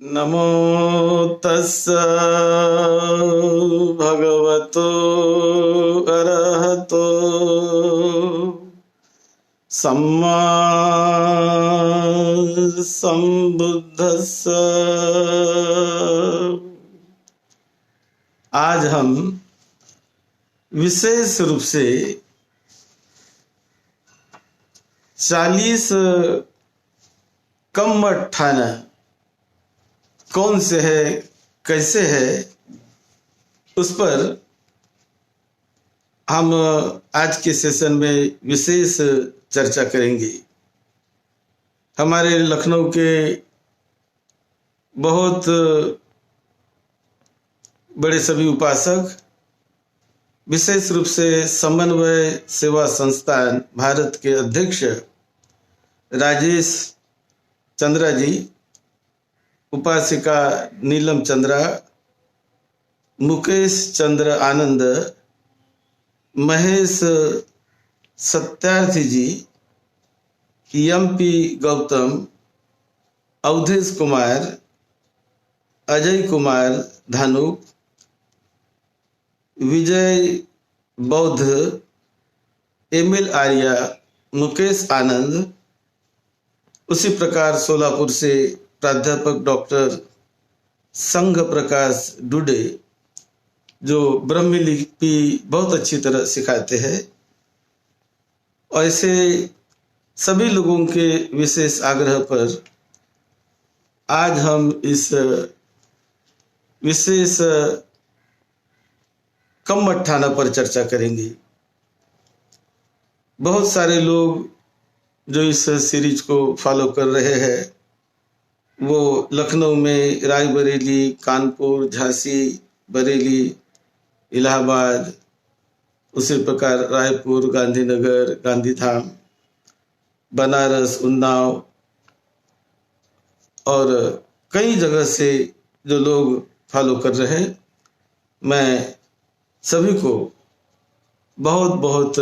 नमो तस्स भगवतो अरहतो सम्मा संबुद्धस्स। आज हम विशेष रूप से 40 कम्मठ ठाना कौन से है, कैसे है, उस पर हम आज के सेशन में विशेष चर्चा करेंगे। हमारे लखनऊ के बहुत बड़े सभी उपासक, विशेष रूप से समन्वय सेवा संस्थान भारत के अध्यक्ष राजेश चंद्रा जी, उपासिका नीलम चंद्रा, मुकेश चंद्र आनंद, महेश सत्यार्थी जी, एमपी गौतम, अवधेश कुमार, अजय कुमार धानुक, विजय बौद्ध, एमएल आर्या, मुकेश आनंद, उसी प्रकार सोलापुर से प्राध्यापक डॉक्टर संघ प्रकाश डुडे, जो ब्रह्मी लिपि बहुत अच्छी तरह सिखाते हैं। ऐसे सभी लोगों के विशेष आग्रह पर आज हम इस विशेष कम्मठ ठाना पर चर्चा करेंगे। बहुत सारे लोग जो इस सीरीज को फॉलो कर रहे हैं, वो लखनऊ में रायबरेली, कानपुर, झांसी, बरेली, इलाहाबाद, उसी प्रकार रायपुर, गांधीनगर, गांधीधाम, बनारस, उन्नाव और कई जगह से जो लोग फॉलो कर रहे हैं, मैं सभी को बहुत बहुत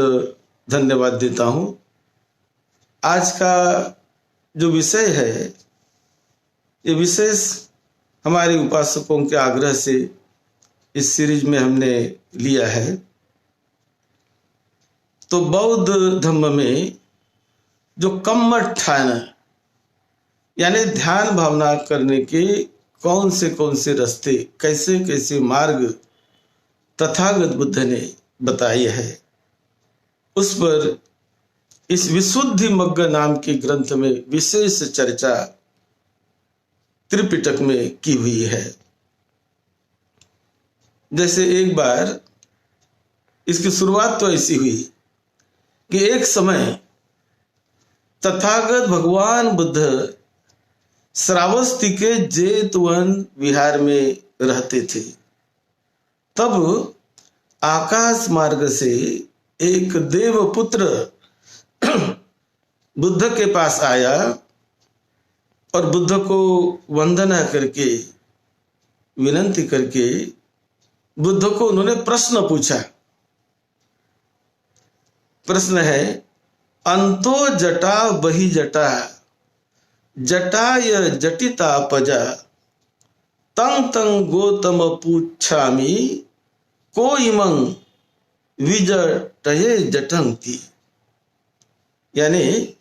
धन्यवाद देता हूँ। आज का जो विषय है, ये विशेष हमारे उपासकों के आग्रह से इस सीरीज में हमने लिया है। तो बौद्ध धर्म में जो कम्मठ ठाना यानी ध्यान भावना करने के कौन से रास्ते, कैसे कैसे मार्ग तथागत बुद्ध ने बताई है, उस पर इस विशुद्धि मग्ग नाम के ग्रंथ में विशेष चर्चा त्रिपिटक में की हुई है। जैसे एक बार इसकी शुरुआत तो ऐसी हुई कि एक समय तथागत भगवान बुद्ध श्रावस्ती के जेतवन विहार में रहते थे। तब आकाश मार्ग से एक देवपुत्र बुद्ध के पास आया और बुद्ध को वंदना करके, विनंती करके बुद्ध को उन्होंने प्रश्न पूछा। प्रश्न है, अंतो जटा बहि जटा जटाय जटिता पजा तंग तंग गौतम पूछामि को इमं विजटये जटंती। यानी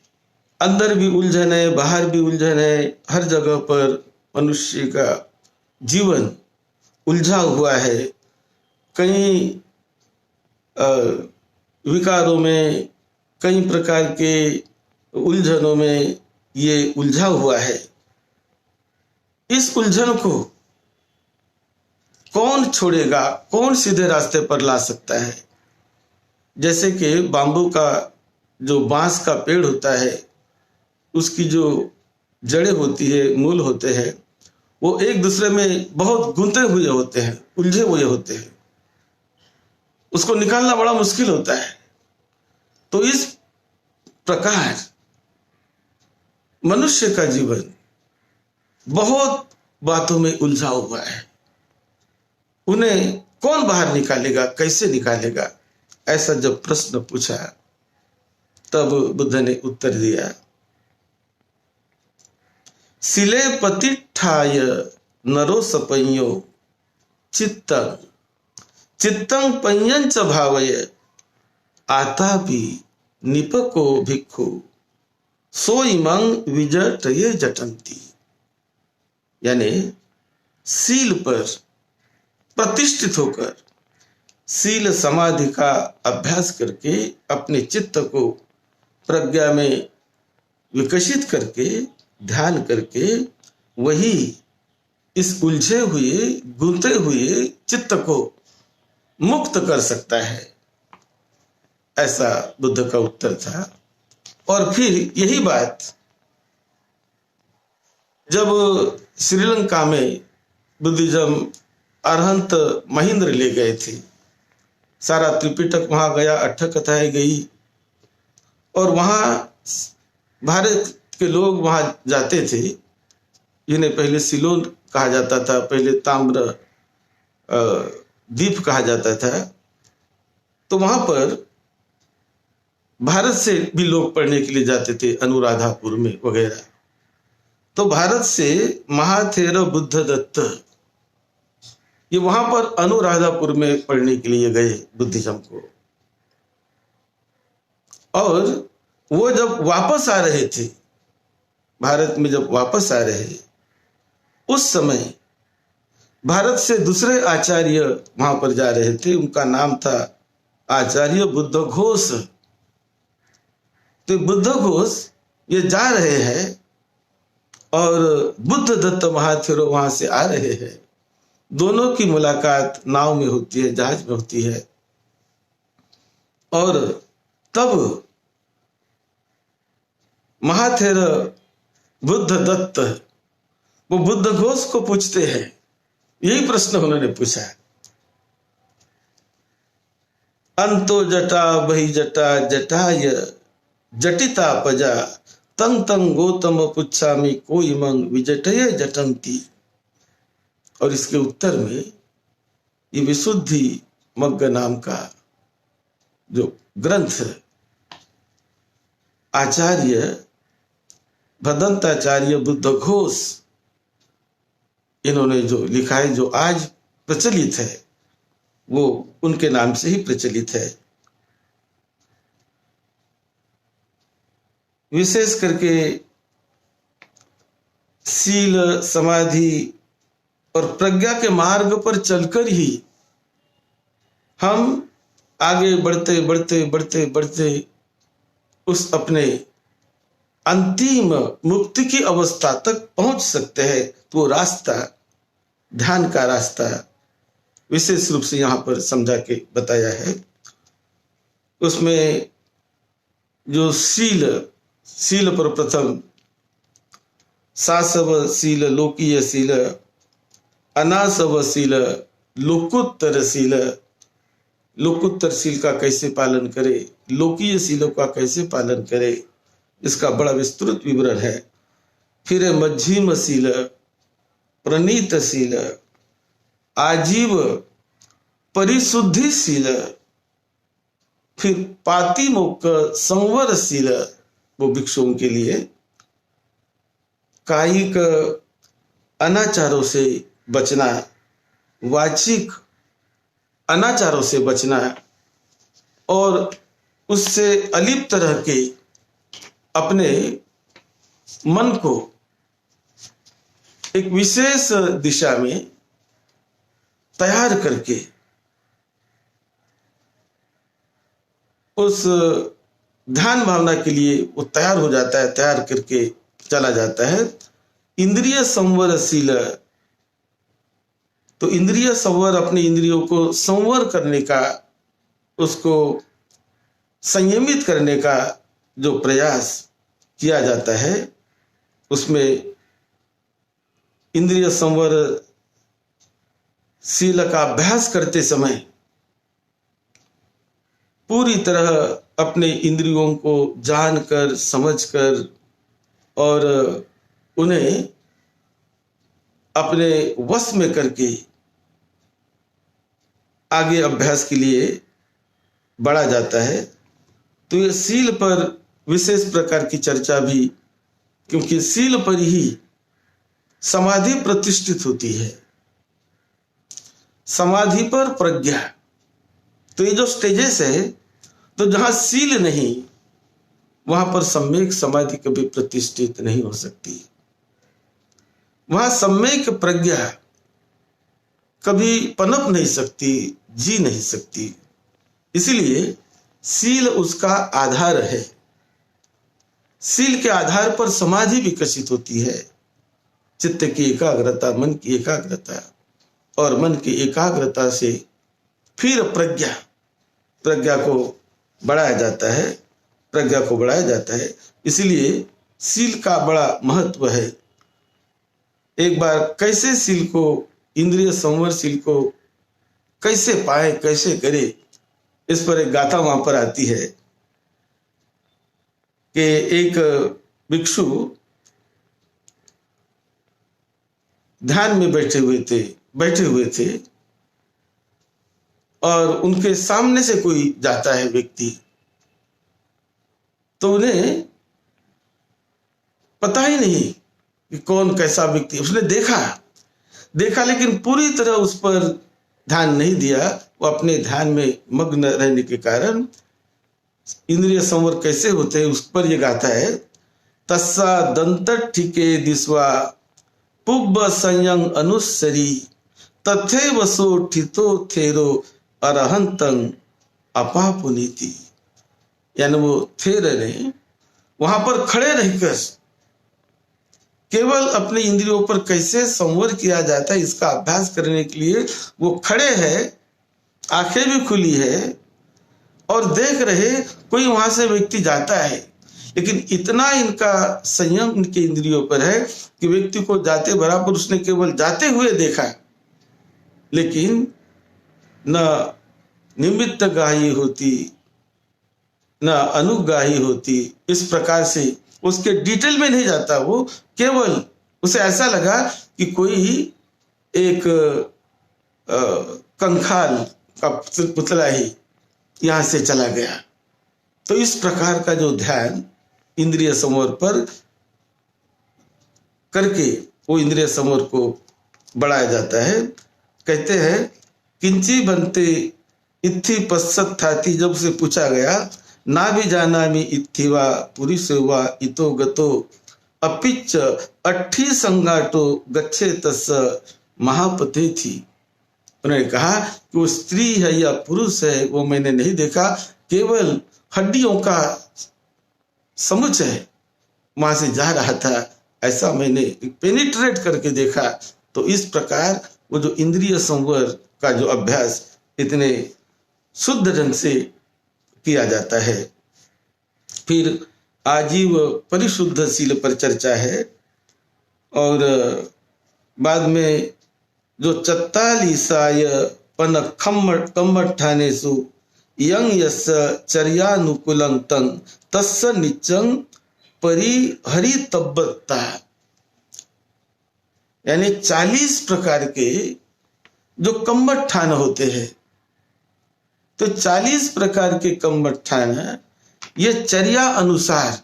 अंदर भी उलझन है, बाहर भी उलझन है, हर जगह पर मनुष्य का जीवन उलझा हुआ है। कई विकारों में, कई प्रकार के उलझनों में ये उलझा हुआ है। इस उलझन को कौन छोड़ेगा, कौन सीधे रास्ते पर ला सकता है? जैसे कि बाम्बू का जो बांस का पेड़ होता है, उसकी जो जड़ें होती है, मूल होते हैं, वो एक दूसरे में बहुत गुंथे हुए होते हैं, उलझे हुए होते हैं। उसको निकालना बड़ा मुश्किल होता है। तो इस प्रकार मनुष्य का जीवन बहुत बातों में उलझा हुआ है। उन्हें कौन बाहर निकालेगा, कैसे निकालेगा? ऐसा जब प्रश्न पूछा, तब बुद्ध ने उत्तर दिया, शिले प्रतिष्ठाय नरो सपय्यो चित्तं चित्तं पय्यं च भावय आतापि निपको भिक्खु सोइमं विजटये जटंती। यानी सील पर प्रतिष्ठित होकर, सील समाधि का अभ्यास करके, अपने चित्त को प्रज्ञा में विकसित करके, ध्यान करके, वही इस उलझे हुए गुंथे हुए चित्त को मुक्त कर सकता है। ऐसा बुद्ध का उत्तर था। और फिर यही बात जब श्रीलंका में बुद्धिज्म अरहंत महेंद्र ले गए थे, सारा त्रिपिटक वहां गया, 8 कथाएं गई, और वहां भारत के लोग वहां जाते थे। इन्हें पहले सिलोन कहा जाता था, पहले ताम्र द्वीप कहा जाता था। तो वहां पर भारत से भी लोग पढ़ने के लिए जाते थे, अनुराधापुर में वगैरह। तो भारत से महाथेरो बुद्ध दत्त ये वहां पर अनुराधापुर में पढ़ने के लिए गए बुद्धिज्म को। और वो जब वापस आ रहे थे, भारत में जब वापस आ रहे, उस समय भारत से दूसरे आचार्य वहां पर जा रहे थे। उनका नाम था आचार्य बुद्धघोष। तो बुद्धघोष ये जा रहे हैं और बुद्ध दत्त महाथेरो वहां से आ रहे हैं। दोनों की मुलाकात नाव में होती है, जहाज में होती है। और तब महाथेरो बुद्ध दत्त वो बुद्धघोष को पूछते हैं, यही प्रश्न उन्होंने पूछा, अंतो जटा बहि जटा जटाय जटिता पजा तंग तंग गौतम पुच्छामि कोई मंग विजटय जटंती। और इसके उत्तर में ये विशुद्धि मग्ग नाम का जो ग्रंथ आचार्य भदंताचार्य बुद्धघोष इन्होंने जो लिखा है, जो आज प्रचलित है, वो उनके नाम से ही प्रचलित है। विशेष करके सील समाधि और प्रज्ञा के मार्ग पर चलकर ही हम आगे बढ़ते बढ़ते बढ़ते बढ़ते उस अपने अंतिम मुक्ति की अवस्था तक पहुंच सकते हैं। तो रास्ता ध्यान का रास्ता विशेष रूप से यहां पर समझा के बताया है। उसमें जो सील पर प्रथम सासव सील लोकीय सील, अनासव सील, लोकोत्तर सील। लोकोत्तर सील का कैसे पालन करे, लोकीय सीलों का कैसे पालन करे, इसका बड़ा विस्तृत विवरण है। फिर मध्यम सील, प्रणीत सील, आजीव परिशुद्धि सील, फिर पातिमोक्ष संवर सील वो भिक्षुओं के लिए, कायिक अनाचारों से बचना, वाचिक अनाचारों से बचना और उससे अलिप्त रह के अपने मन को एक विशेष दिशा में तैयार करके उस ध्यान भावना के लिए वो तैयार हो जाता है, तैयार करके चला जाता है। इंद्रिय संवर शील, तो इंद्रिय संवर अपने इंद्रियों को संवर करने का, उसको संयमित करने का जो प्रयास किया जाता है, उसमें इंद्रिय संवर शील का अभ्यास करते समय पूरी तरह अपने इंद्रियों को जानकर समझकर और उन्हें अपने वश में करके आगे अभ्यास के लिए बढ़ा जाता है। तो ये शील पर विशेष प्रकार की चर्चा भी, क्योंकि शील पर ही समाधि प्रतिष्ठित होती है, समाधि पर प्रज्ञा। तो ये जो स्टेजेस है, तो जहां सील नहीं वहां पर सम्यक समाधि कभी प्रतिष्ठित नहीं हो सकती। वहां सम्यक प्रज्ञा कभी पनप नहीं सकती, जी नहीं सकती। इसलिए सील उसका आधार है। सील के आधार पर समाधि विकसित होती है। चित्त की एकाग्रता, मन की एकाग्रता, और मन की एकाग्रता से फिर प्रज्ञा को बढ़ाया जाता है, प्रज्ञा को बढ़ाया जाता है। इसलिए सील का बड़ा महत्व है। एक बार कैसे सील को, इंद्रिय संवर सील को कैसे पाए, कैसे करे, इस पर एक गाथा वहां पर आती है कि एक भिक्षु ध्यान में बैठे हुए थे और उनके सामने से कोई जाता है व्यक्ति, तो उन्हें पता ही नहीं कि कौन कैसा व्यक्ति। उसने देखा लेकिन पूरी तरह उस पर ध्यान नहीं दिया। वो अपने ध्यान में मग्न रहने के कारण इंद्रिय संवर कैसे होते हैं उस पर यह गाता है। तस्सा दंत ठीके दिस्वा पुब्ब संयं अनुसरी तथे वसो ठितो थेरो अरहंतं अपापुनीति। यानी वो थेर ने वहां पर खड़े रहकर केवल अपने इंद्रियों पर कैसे संवर किया जाता है इसका अभ्यास करने के लिए वो खड़े हैं, आंखें भी खुली है और देख रहे कोई वहां से व्यक्ति जाता है, लेकिन इतना इनका संयम इनके इंद्रियों पर है कि व्यक्ति को जाते बराबर उसने केवल जाते हुए देखा, लेकिन न निमित्त गाही होती न अनुगाही होती। इस प्रकार से उसके डिटेल में नहीं जाता, वो केवल उसे ऐसा लगा कि कोई एक कंखाल का पुतला ही यहां से चला गया। तो इस प्रकार का जो ध्यान इंद्रिय संवर पर करके वो इंद्रिय संवर को बढ़ाया जाता है। कहते हैं किंची बनते इत्थि पश्चत थाती, जब से पूछा गया ना भी जाना मी इत्थिवा पुरुष हुआ इतो गतो अपिच अट्ठी संगाटो गच्छे तस महापते थी। उन्होंने कहा कि वो स्त्री है या पुरुष है वो मैंने नहीं देखा, केवल हड्डियों का समुच्चय वहां से जा रहा था, ऐसा मैंने पेनिट्रेट करके देखा। तो इस प्रकार वो जो इंद्रिय संवर का जो अभ्यास इतने शुद्ध ढंग से किया जाता है। फिर आजीव परिशुद्ध सील पर चर्चा है और बाद में जो 44 पन कम्मठानेसु यं यस चर्यानुकूलं तं तस्य निचं परिहरितव्यता, यानी 40 प्रकार के जो कम्मठान होते हैं, तो 40 प्रकार के कम्मठान ये चर्या अनुसार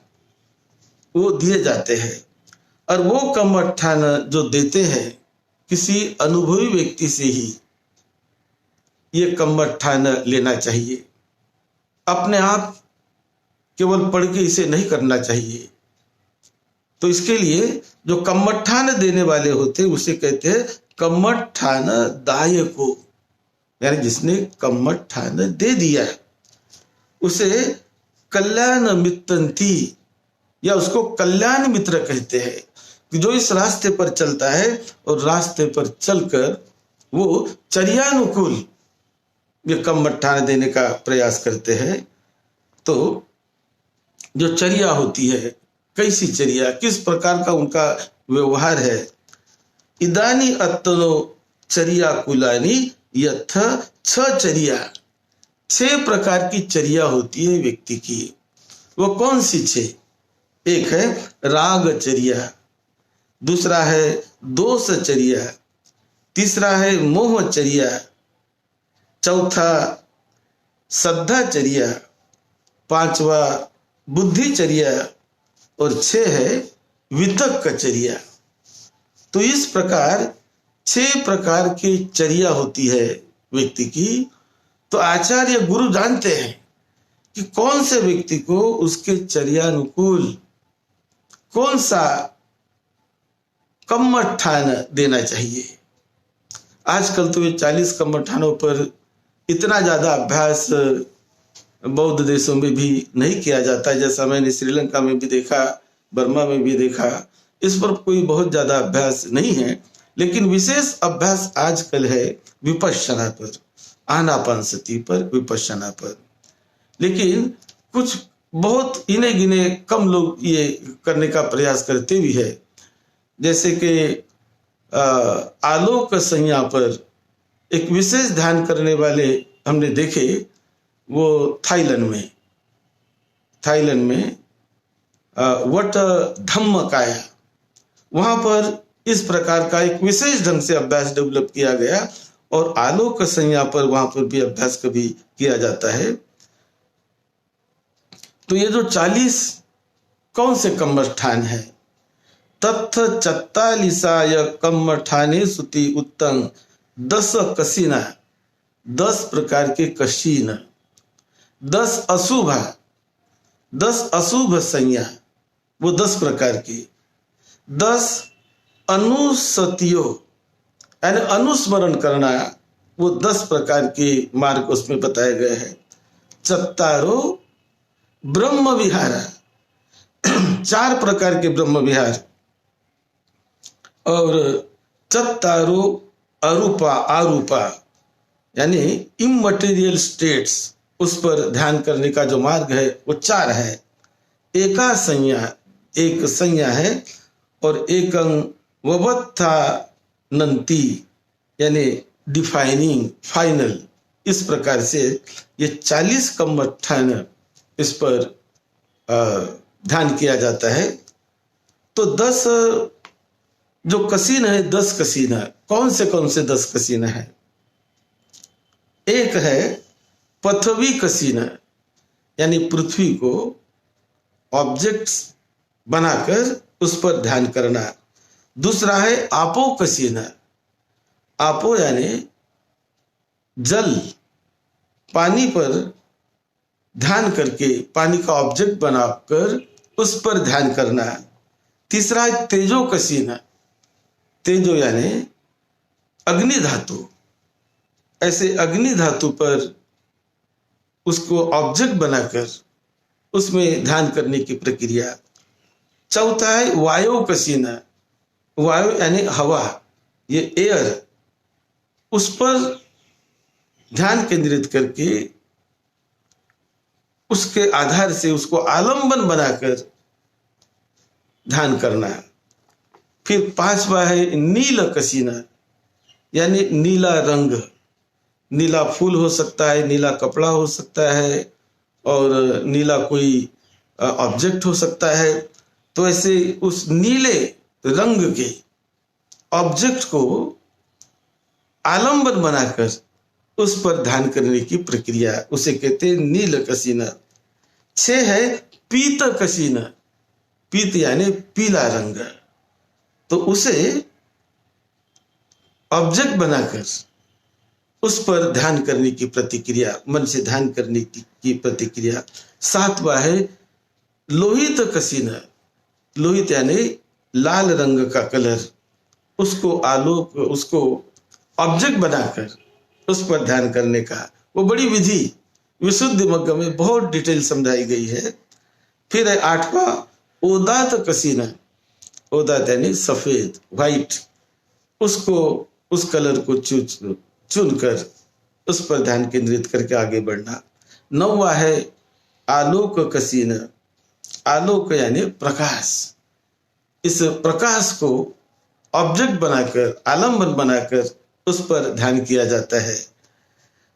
वो दिए जाते हैं। और वो कम्मठान जो देते हैं किसी अनुभवी व्यक्ति से ही ये कम्मठान लेना चाहिए। अपने आप केवल पढ़ के इसे नहीं करना चाहिए। तो इसके लिए जो कम्मठान देने वाले होते हैं उसे कहते हैं कम्मठान दायको, यानी जिसने कम्मठान दे दिया उसे कल्याण मित्रंती या उसको कल्याण मित्र कहते हैं, कि जो इस रास्ते पर चलता है और रास्ते पर चलकर वो चर्यानुकूल ये कम्मठान देने का प्रयास करते हैं। तो जो चर्या होती है, कैसी चर्या, किस प्रकार का उनका व्यवहार है। इदानी अत्तनो चर्या कुलानी यथ 6 चर्या, 6 प्रकार की चर्या होती है व्यक्ति की। वो कौन सी 6? एक है राग चर्या, दूसरा है दोष चर्या, तीसरा है मोह चर्या, चौथा श्रद्धा चर्या, 5वां बुद्धि चर्या और 6 है वितक्क चर्या। तो इस प्रकार 6 प्रकार की चर्या होती है व्यक्ति की। तो आचार्य गुरु जानते हैं कि कौन से व्यक्ति को उसके चर्यानुकूल कौन सा कम्मठान देना चाहिए। आजकल तो ये 40 कम्मठानों पर इतना ज्यादा अभ्यास बौद्ध देशों में भी नहीं किया जाता है, जैसा मैंने श्रीलंका में भी देखा, बर्मा में भी देखा। इस पर कोई बहुत ज्यादा अभ्यास नहीं है, लेकिन विशेष अभ्यास आजकल है विपश्यना पर, आनापानसति पर, विपश्यना पर। लेकिन कुछ बहुत इने गिने कम लोग ये करने का प्रयास करते भी है। जैसे कि आलोक संज्ञा पर एक विशेष ध्यान करने वाले हमने देखे, वो थाईलैंड में वट धम्म काया, वहां पर इस प्रकार का एक विशेष ढंग से अभ्यास डेवलप किया गया और आलोक संज्ञा पर वहां पर भी अभ्यास कभी किया जाता है। तो ये जो 40 कौन से कम्मठान है, तत्थ 44 कम्मठाने सुति उत्तम 10 कसीना, 10 प्रकार के कशीन, 10 अशुभ संज्ञा, वो 10 प्रकार की, 10 अनुसतियो यानी अनुस्मरण करना, वो 10 प्रकार के मार्ग उसमें बताए गए हैं। 4 ब्रह्म विहार, 4 प्रकार के ब्रह्म विहार, और 4 आरूपा यानी इमटेरियल स्टेट्स, उस पर ध्यान करने का जो मार्ग है वो 4 है। एका संज्ञा, एक संज्ञा है, और एकं ववत्थानन्ति यानी डिफाइनिंग, फाइनल। इस प्रकार से ये 40 कम्मठान इस पर ध्यान किया जाता है। तो 10 जो कसीन है, 10 कसीन है। कौन से 10 कसीन है? एक है पृथ्वी कसीन, यानी पृथ्वी को ऑब्जेक्ट्स बनाकर उस पर ध्यान करना। दूसरा है आपो कसीन, आपो यानी जल, पानी पर ध्यान करके पानी का ऑब्जेक्ट बनाकर उस पर ध्यान करना। तीसरा है तेजो कसीन, तेजो यानी अग्नि धातु, ऐसे अग्नि धातु पर उसको ऑब्जेक्ट बनाकर उसमें ध्यान करने की प्रक्रिया। चौथा है वायु कसीन, वायु यानी हवा, ये एयर, उस पर ध्यान केंद्रित करके उसके आधार से उसको आलंबन बनाकर ध्यान करना। फिर 5वां है नील कसीना, यानी नीला रंग, नीला फूल हो सकता है, नीला कपड़ा हो सकता है, और नीला कोई ऑब्जेक्ट हो सकता है। तो ऐसे उस नीले रंग के ऑब्जेक्ट को आलंबन बनाकर उस पर ध्यान करने की प्रक्रिया, उसे कहते हैं नील कसीना। 6 है पीत कसीना, पीत यानी पीला रंग, तो उसे ऑब्जेक्ट बनाकर उस पर ध्यान करने की प्रतिक्रिया, मन से ध्यान करने की प्रतिक्रिया। 7वां है लोहित कसीना, लोहित यानी लाल रंग का कलर, उसको आलोक, उसको ऑब्जेक्ट बनाकर उस पर ध्यान करने का। वो बड़ी विधि विशुद्ध मग्ग में बहुत डिटेल समझाई गई है। फिर है 8वां ओदात कसीना, ओदात यानी सफेद, व्हाइट, उसको, उस कलर को चुनकर उस पर ध्यान केंद्रित करके आगे बढ़ना। 9वां है आलोक कसीना, आलोक यानी प्रकाश, इस प्रकाश को ऑब्जेक्ट बनाकर, आलंबन बनाकर उस पर ध्यान किया जाता है।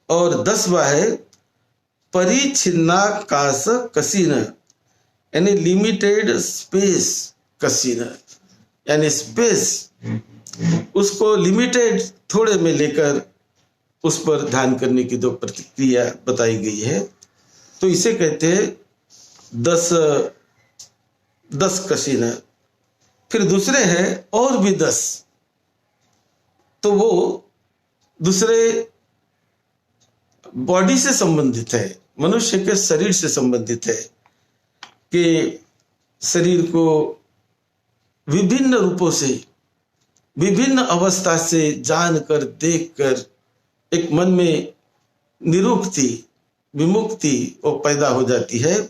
और 10वां है परिच्छिन्नाकाश कसीना, यानी लिमिटेड स्पेस कसीना, यानी स्पेस उसको लिमिटेड थोड़े में लेकर उस पर ध्यान करने की जो प्रतिक्रिया बताई गई है, तो इसे कहते हैं 10 कसीना। फिर दूसरे हैं और भी 10, तो वो दूसरे बॉडी से संबंधित है, मनुष्य के शरीर से संबंधित है कि शरीर को विभिन्न रूपों से, विभिन्न अवस्था से जानकर, देखकर एक मन में निरुक्ति, विमुक्ति वो पैदा हो जाती है।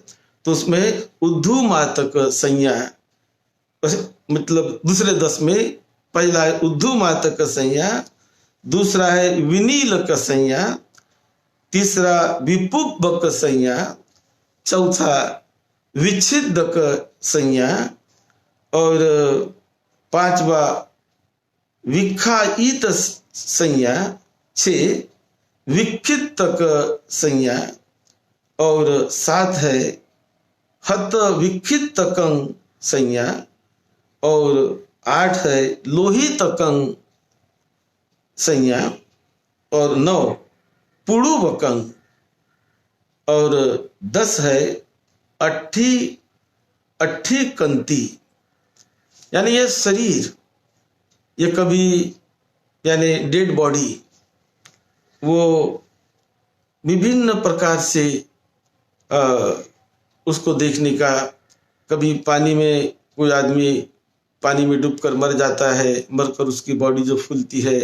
तो उसमें उद्धूमातक संज्ञा, मतलब दूसरे 10 में पहला है उद्धूमातक संज्ञा, दूसरा है विनीलक संज्ञा, तीसरा विपुब्बक संज्ञा, चौथा विच्छिदक संज्ञा और पांचवा विखायित संज्ञा, 6 विक्षितक संज्ञा और 7 है हत विक्षितकं संज्ञा और 8 है लोहितकं संज्ञा और 9 पुड़ुवकं और 10 है अट्ठी कंती। यानी ये शरीर, ये कभी यानी डेड बॉडी, वो विभिन्न प्रकार से उसको देखने का, कभी पानी में कोई आदमी पानी में डूबकर मर जाता है, मरकर उसकी बॉडी जो फूलती है,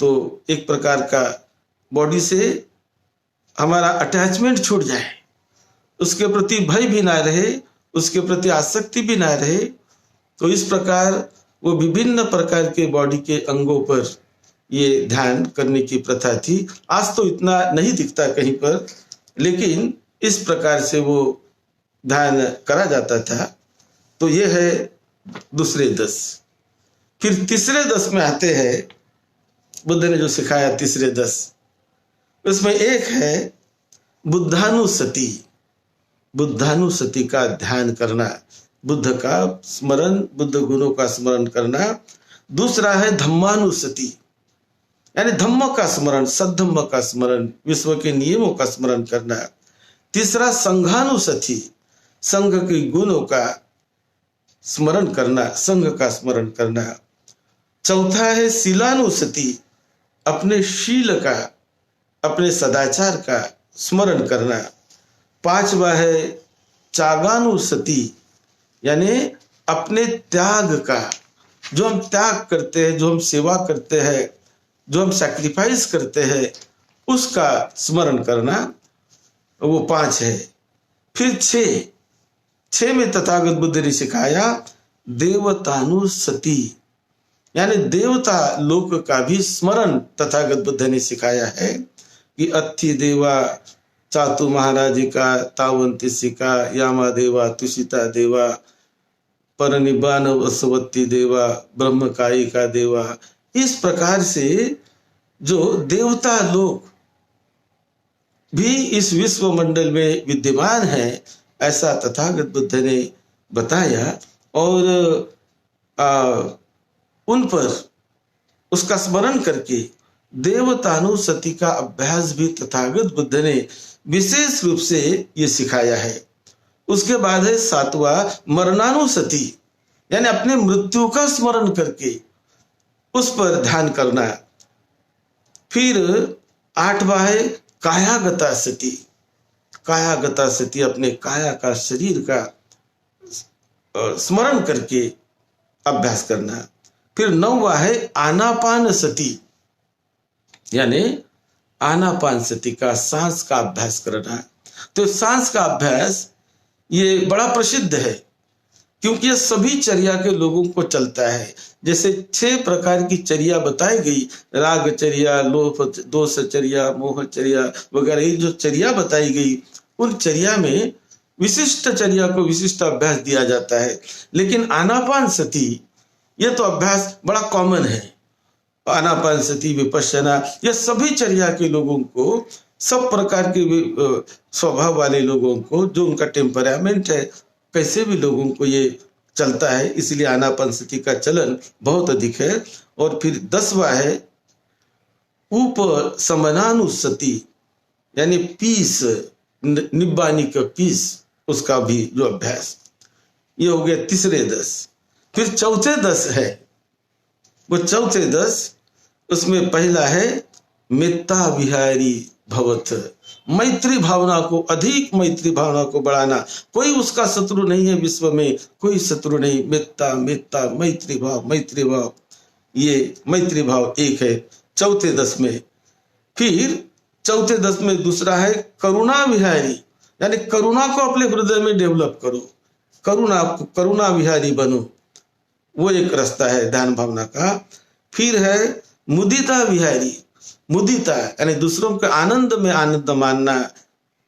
तो एक प्रकार का बॉडी से हमारा अटैचमेंट छूट जाए, उसके प्रति भय भी ना रहे, उसके प्रति आसक्ति भी ना रहे। तो इस प्रकार वो विभिन्न प्रकार के बॉडी के अंगों पर ये ध्यान करने की प्रथा थी। आज तो इतना नहीं दिखता कहीं पर, लेकिन इस प्रकार से वो ध्यान करा जाता था। तो ये है दूसरे 10। फिर तीसरे 10 में आते हैं बुद्ध ने जो सिखाया तीसरे 10, उसमें एक है बुद्धानुसति। बुद्धानुसति का ध्यान करना, बुद्ध का स्मरण, बुद्ध गुणों का स्मरण करना। दूसरा है धम्मानुसति, यानी धम्म का स्मरण, सद्धम्म का स्मरण, विश्व के नियमों का स्मरण करना। तीसरा संघानुसति, संघ के गुणों का स्मरण करना, संघ का स्मरण करना। चौथा है शीलानुसति, अपने शील का, अपने सदाचार का स्मरण करना। पांचवा है त्यागानुसति, यानी अपने त्याग का, जो हम त्याग करते हैं, जो हम सेवा करते हैं, जो हम सैक्रिफाइस करते हैं, उसका स्मरण करना, वो 5 है। फिर 6 में तथागत बुद्ध ने सिखाया देवतानुसति, यानी देवता लोक का भी स्मरण तथागत बुद्ध ने सिखाया है कि अत्थि देवा चातु महाराजिका तावंतिसिका यामा देवा तुषिता देवा परनिब्बान वसवत्ती देवा ब्रह्मकायी का देवा। इस प्रकार से जो देवता लोग भी इस विश्व मंडल में विद्यमान है, ऐसा तथागत बुद्ध ने बताया और उन पर उसका स्मरण करके देवतानुसति का अभ्यास भी तथागत बुद्ध ने विशेष रूप से ये सिखाया है। उसके बाद है 7वां मरणानुसति, यानी अपने मृत्यु का स्मरण करके उस पर ध्यान करना। फिर 8वां है कायागता सति, कायागता सति, अपने काया का, शरीर का स्मरण करके अभ्यास करना। फिर 9वां है आनापान सति, यानी आनापान सति का, सांस का अभ्यास करना। तो सांस का अभ्यास ये बड़ा प्रसिद्ध है, क्योंकि ये सभी चर्या के लोगों को चलता है। जैसे 6 प्रकार की चर्या बताई गई, राग चर्या, लोभ दोष चर्या, मोह चर्या वगैरह, ये जो चर्या बताई गई, उन चर्या में विशिष्ट चर्या को विशिष्ट अभ्यास दिया जाता है। लेकिन आनापान सति ये तो अभ्यास बड़ा कॉमन है। आनापान सति, विपश्यना, ये सभी चर्या के लोगों को, सब प्रकार के स्वभाव वाले लोगों को, जो उनका टेम्परामेंट है, कैसे भी लोगों को ये चलता है, इसलिए आनापान सति का चलन बहुत अधिक है। और फिर 10वां है उपशमनानुसति, यानी पीस, निब्बानी का पीस, उसका भी जो अभ्यास, ये हो गया तीसरे 10। फिर चौथे 10 है, वो चौथे 10 उसमें पहला है मित्ता विहारी भवत, मैत्री भावना को, अधिक मैत्री भावना को बढ़ाना। कोई उसका शत्रु नहीं है विश्व में, कोई शत्रु नहीं। मित्ता मित्ता मैत्री भाव, मैत्री भाव, ये मैत्री भाव एक है चौथे दस में। फिर चौथे दस में दूसरा है करुणा विहारी, यानी करुणा को अपने हृदय में डेवलप करो, करुणा विहारी बनो, वो एक रास्ता है ध्यान भावना का। फिर है मुदिता विहारी, मुदिता यानी दूसरों के आनंद में आनंद मानना,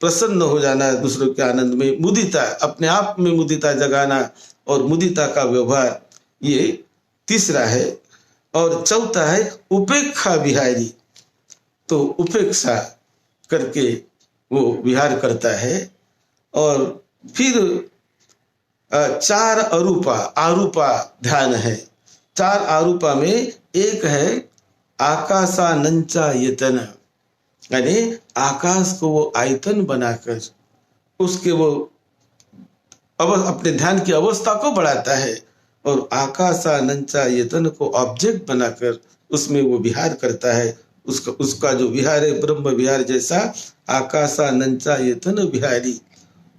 प्रसन्न हो जाना दूसरों के आनंद में। मुदिता, अपने आप में मुदिता जगाना और मुदिता का व्यवहार, ये तीसरा है। और चौथा है उपेक्षा विहारी, तो उपेक्षा करके वो विहार करता है। और फिर चार आरूपा ध्यान है। चार आरूपा में एक है आकाशानंचायतन, यानी आकाश को वो आयतन बनाकर उसके वो अपने ध्यान की अवस्था को बढ़ाता है, और आकाशानंचायतन को ऑब्जेक्ट बनाकर उसमें वो विहार करता है। उसका जो विहार है ब्रह्म विहार जैसा, आकाशानंचायतन विहारी।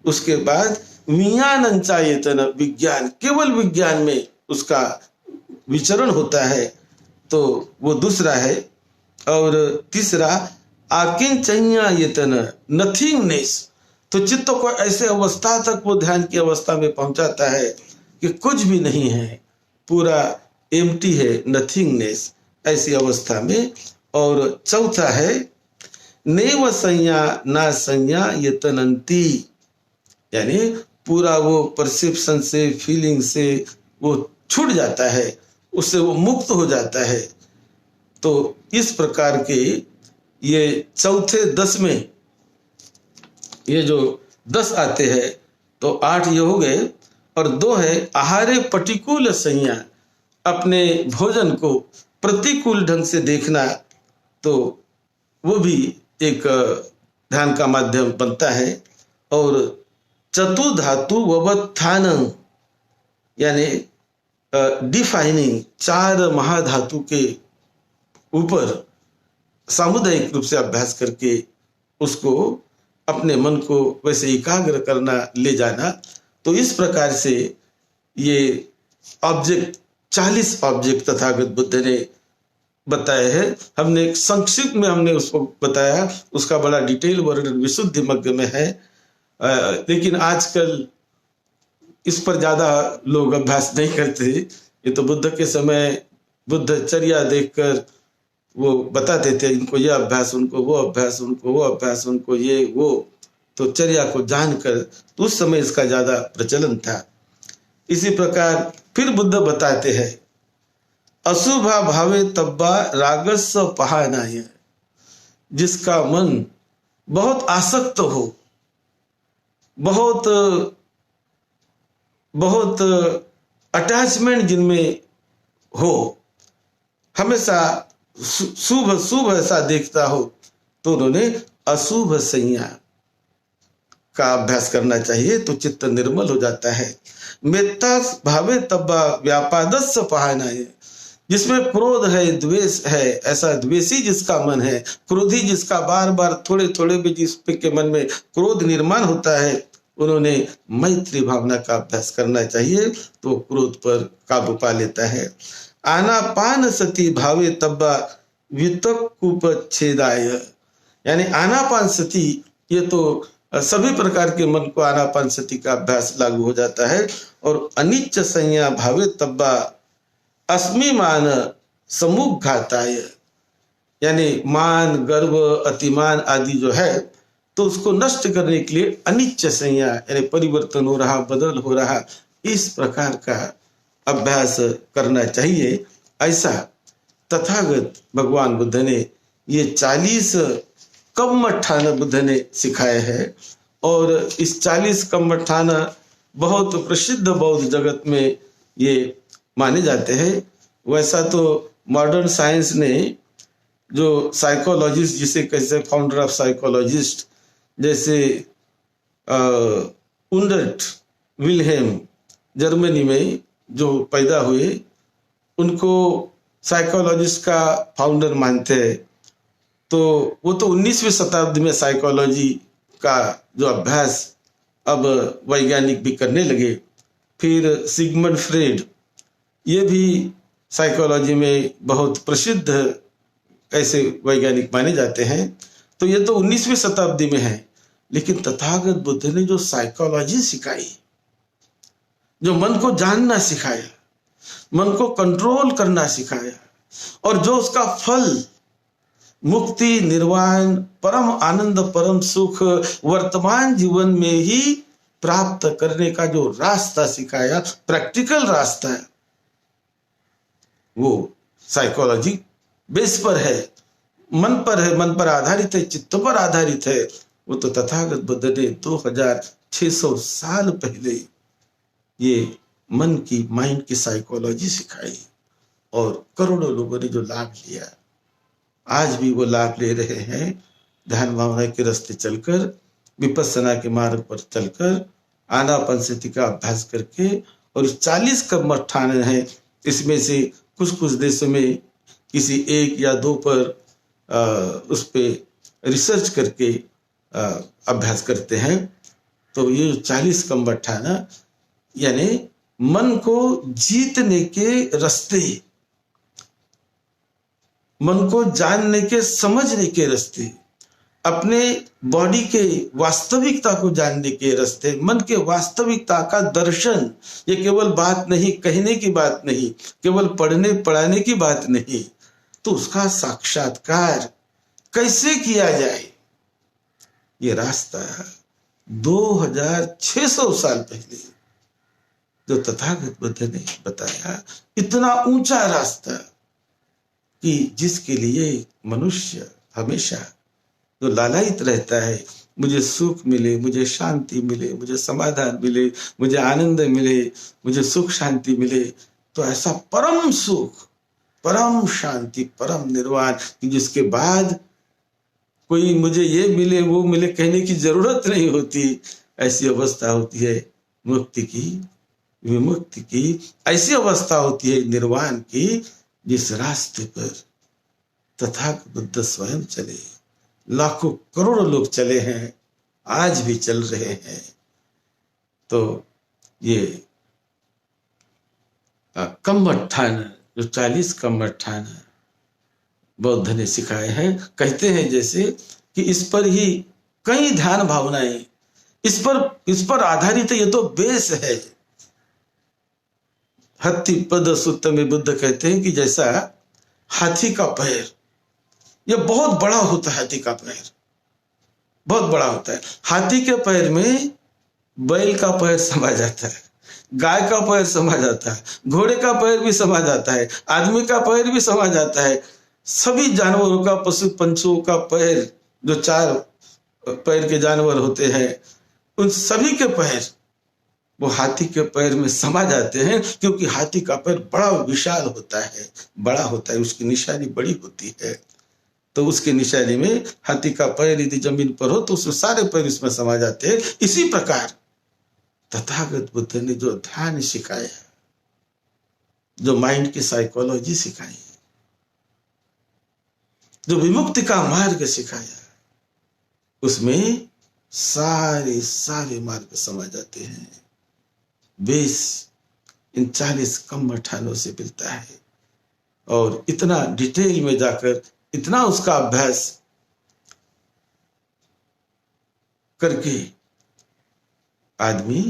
उसके बाद विज्ञानंचायतन, विज्ञान, केवल विज्ञान में उसका विचरण होता है, तो वो दूसरा है। और तीसरा आकिंचन्यायतन, नथिंगनेस, तो चित्त को ऐसे अवस्था तक वो ध्यान की अवस्था में पहुंचाता है कि कुछ भी नहीं है, पूरा एम्प्टी है, नथिंगनेस, ऐसी अवस्था में। और चौथा है नेव संज्ञा ना संज्ञा यतनंती, यानी पूरा वो परसेप्शन से, फीलिंग से वो छूट जाता है, उससे वो मुक्त हो जाता है। तो इस प्रकार के ये चौथे दस में ये जो 10 आते हैं, तो 8 ये हो गए। और 2 है आहारे प्रतिकूल संज्ञा, अपने भोजन को प्रतिकूल ढंग से देखना, तो वो भी एक ध्यान का माध्यम बनता है। और चतुधातु ववत्थान, यानी डिफाइनिंग, 4 महाधातु के ऊपर सामुदायिक रूप से अभ्यास करके उसको अपने मन को वैसे एकाग्र करना, ले जाना। तो इस प्रकार से ये ऑब्जेक्ट 40 ऑब्जेक्ट तथागत बुद्ध ने बताए हैं। हमने संक्षिप्त में हमने उसको बताया, उसका बड़ा डिटेल वर्णन विशुद्धि मग्ग में है। लेकिन आजकल इस पर ज्यादा लोग अभ्यास नहीं करते। ये तो बुद्ध के समय बुद्धचर्या देखकर वो बताते थे, इनको ये अभ्यास, उनको वो अभ्यास, उनको वो अभ्यास, उनको ये वो, तो चर्या को जानकर तो उस समय इसका ज्यादा प्रचलन था। इसी प्रकार फिर बुद्ध बताते हैं अशुभा भावे तब्बा रागस्व पहानाय, जिसका मन बहुत आसक्त हो, बहुत अटैचमेंट जिनमें हो, हमेशा शुभ ऐसा देखता हो, तो उन्होंने अशुभ संज्ञा का अभ्यास करना चाहिए, तो चित्त निर्मल हो जाता है। मेत्ता भावे तब्बा व्यापादस्य पहानाय, जिसमें क्रोध है, द्वेष है, ऐसा द्वेषी जिसका मन है, क्रोधी जिसका बार बार थोड़े थोड़े भी जिसके मन में क्रोध निर्माण होता है, उन्होंने मैत्री भावना का अभ्यास करना चाहिए, तो क्रोध पर काबू पा लेता है। आनापान सती भावे तब्बा वितकुपच्छेदाय, यानी आनापान सती, ये तो सभी प्रकार के मन को आनापान सती का अभ्यास लागू हो जाता है। और अनिच्च संज्ञा भावे तब्बा अस्मिमान समुघाताय, यानी मान, गर्व, अतिमान आदि जो है, तो उसको नष्ट करने के लिए अनिच्च संज्ञा, यानी परिवर्तन हो रहा, बदल हो रहा, इस प्रकार का अभ्यास करना चाहिए। ऐसा तथागत भगवान बुद्ध ने ये 40 कम्मठान बुद्ध ने सिखाए हैं। और इस 40 कम्मठान बहुत प्रसिद्ध बौद्ध जगत में ये माने जाते हैं। वैसा तो मॉडर्न साइंस ने जो साइकोलॉजिस्ट, जिसे कैसे फाउंडर ऑफ साइकोलॉजिस्ट जैसे उंडर्ट विल्हेम जर्मनी में जो पैदा हुए, उनको साइकोलॉजिस्ट का फाउंडर मानते हैं। तो वो तो 19वीं शताब्दी में साइकोलॉजी का जो अभ्यास अब वैज्ञानिक भी करने लगे। फिर सिगमंड फ्रेड, ये भी साइकोलॉजी में बहुत प्रसिद्ध ऐसे वैज्ञानिक माने जाते हैं। तो ये तो 19वीं शताब्दी में है। लेकिन तथागत बुद्ध ने जो साइकोलॉजी सिखाई, जो मन को जानना सिखाया, मन को कंट्रोल करना सिखाया, और जो उसका फल मुक्ति, निर्वाण, परम आनंद, परम सुख वर्तमान जीवन में ही प्राप्त करने का जो रास्ता सिखाया, प्रैक्टिकल रास्ता है, वो साइकोलॉजी बेस पर है, मन पर है, मन पर आधारित है, चित्त पर आधारित है। वो तो तथागत बुद्ध ने 2600 साल पहले ये मन की, माइंड की साइकोलॉजी सिखाई, और करोड़ों लोगों ने जो लाभ लिया, आज भी वो लाभ ले रहे हैं। ध्यान भावना के रास्ते चलकर, विपස්සना के मार्ग पर चलकर, आनापानसति का अभ्यास करके, और 40 कर्मठान हैं, इसमें से कुछ कुछ देशों में किसी एक या दो पर उस पे रिसर्च करके अभ्यास करते हैं। तो ये 40 कर्मठान यानी मन को जीतने के रास्ते, मन को जानने के, समझने के रास्ते, अपने बॉडी के वास्तविकता को जानने के रास्ते, मन के वास्तविकता का दर्शन। ये केवल बात नहीं, कहने की बात नहीं, केवल पढ़ने पढ़ाने की बात नहीं, तो उसका साक्षात्कार कैसे किया जाए, ये रास्ता 2600 साल पहले जो तथागत बुद्ध ने बताया, इतना ऊंचा रास्ता कि जिसके लिए मनुष्य हमेशा जो लालायित रहता है, मुझे सुख मिले, मुझे शांति मिले, मुझे समाधान मिले, मुझे आनंद मिले, मुझे सुख शांति मिले, तो ऐसा परम सुख, परम शांति, परम निर्वाण कि जिसके बाद कोई मुझे ये मिले वो मिले कहने की जरूरत नहीं होती। ऐसी अवस्था होती है मुक्ति की, विमुक्ति की, ऐसी अवस्था होती है निर्वाण की, जिस रास्ते पर तथागत बुद्ध स्वयं चले, लाखों करोड़ों लोग चले हैं, आज भी चल रहे हैं। तो ये कर्मठान, जो 40 कर्मठान बौद्ध ने सिखाए हैं, कहते हैं जैसे कि इस पर ही कई ध्यान भावनाएं, इस पर आधारित है, ये तो बेस है। हत्ती पद सूत्र में बुद्ध कहते हैं कि जैसा हाथी का पैर, ये बहुत बड़ा होता है, हाथी का पैर बहुत बड़ा होता है। हाथी के पैर में बैल का पैर समा जाता है, गाय का पैर समा जाता है, घोड़े का पैर भी समा जाता है, आदमी का पैर भी समा जाता है। सभी जानवरों का, पशु पंछियों का पैर, जो 4 पैर के जानवर होते हैं, उन सभी के पैर वो हाथी के पैर में समा जाते हैं, क्योंकि हाथी का पैर बड़ा विशाल होता है, बड़ा होता है, उसकी निशानी बड़ी होती है। तो उसकी निशानी में हाथी का पैर यदि जमीन पर हो तो उसमें सारे पैर इसमें समा जाते हैं। इसी प्रकार तथागत बुद्ध ने जो ध्यान सिखाया, जो माइंड की साइकोलॉजी सिखाई, जो विमुक्ति का मार्ग सिखाया, उसमें सारे मार्ग समा जाते हैं। बेस इन 40 कर्मठानों से मिलता है, और इतना डिटेल में जाकर, इतना उसका अभ्यास करके आदमी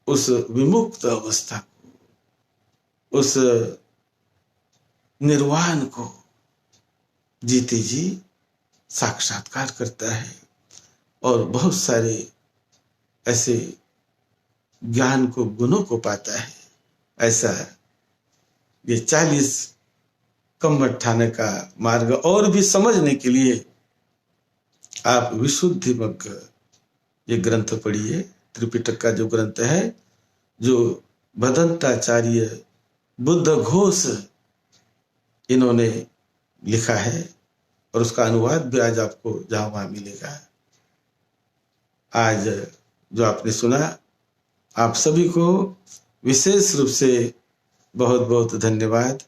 उस विमुक्त अवस्था को, उस निर्वाण को जीते जी साक्षात्कार करता है, और बहुत सारे ऐसे ज्ञान को, गुणों को पाता है। ऐसा ये 40 कर्मठान का मार्ग और भी समझने के लिए आप विशुद्धि मग्ग ये ग्रंथ पढ़िए। त्रिपिटक का जो ग्रंथ है, जो भदंताचार्य बुद्ध घोष इन्होंने लिखा है, और उसका अनुवाद भी आज आपको जहां वहां मिलेगा। आज जो आपने सुना, आप सभी को विशेष रूप से बहुत बहुत धन्यवाद।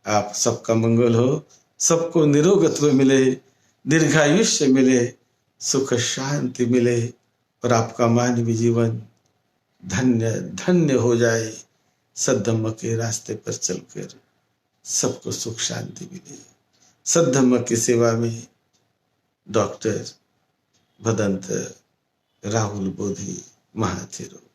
आप सबका मंगल हो, सबको निरोगत्व मिले, दीर्घायुष्य मिले, सुख शांति मिले और आपका मानवीय जीवन धन्य धन्य हो जाए। सद्धम्म के रास्ते पर चलकर सबको सुख शांति मिले। सद्धम्म की सेवा में डॉक्टर भदंत राहुल बोधी महाथिरो।